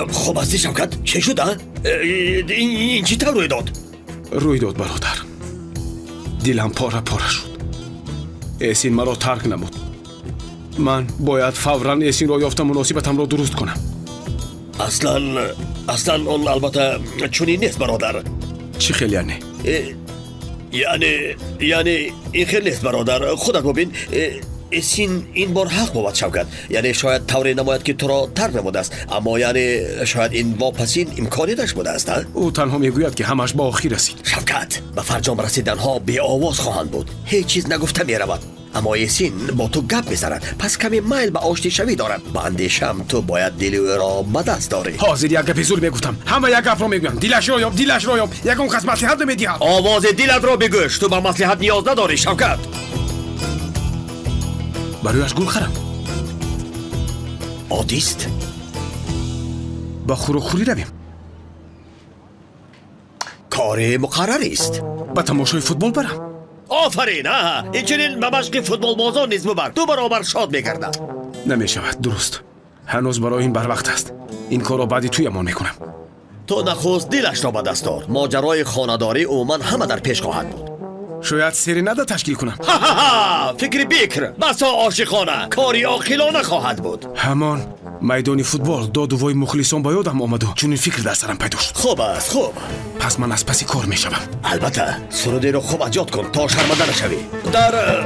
خب هستی شوکت چه شد این چی طور روی داد؟ روی داد برادر. دلم پاره پاره شد. اسین مرا ترک نمود. من باید فوراً اسین را یافتم مناسبتم را درست کنم. اصلا اون البته چونی نیست برادر. چی خیلی یعنی؟ یعنی این خیلی نیست برادر. خودت ببین اسین این بار حق بود شوکت. یعنی شاید طوری نماید که تو را ترک نموده است، اما یعنی شاید این واپسین امکانی داشت بوده است. او تنها میگوید که همش با آخی رسید. شوکت به فرجام رسیدن ها بی آواز خواهند بود. هیچ چیز نگفته می رود. اما اسین با تو گپ میزند، پس کمی میل به آشتی شوی دارد. با اندیشم تو باید دل او را به دست داری. حاضر یک گپ زور میگفتم، همه یک گپ را میگویم. دلش را یاب، یکم کس مصلحت نمیدهد. آواز دلت را بگوش. تو به مصلحت نیاز نداری شوکت. برایش گل خرم. عادیست. با خوری رویم. کار مقرری است. به تماشای فوتبال برم. آفرین. اینچنین به مشق فوتبال بازان نیز ببر. دو برابر شاد میگردد. نمیشود. درست. هنوز برای این بر وقت است. این کار را بعدی تویمان میکنم. تو نخست دلش را به دست دار. ماجرای خانه‌داری عموما همه در پیش خواهد بود. شاید سرینده تشکیل کنم. فکر بکر. بسا عاشقانه. کاری عاقلانه خواهد بود. همان میدان فوتبال داد و وای مخلصان با یادم آمد و چون این فکر در سرم پیدا شد. خوب است. خوب. پس من از پسی کار میشوم. البته سرودی رو خوب یاد کن تا شرمنده نشوی. در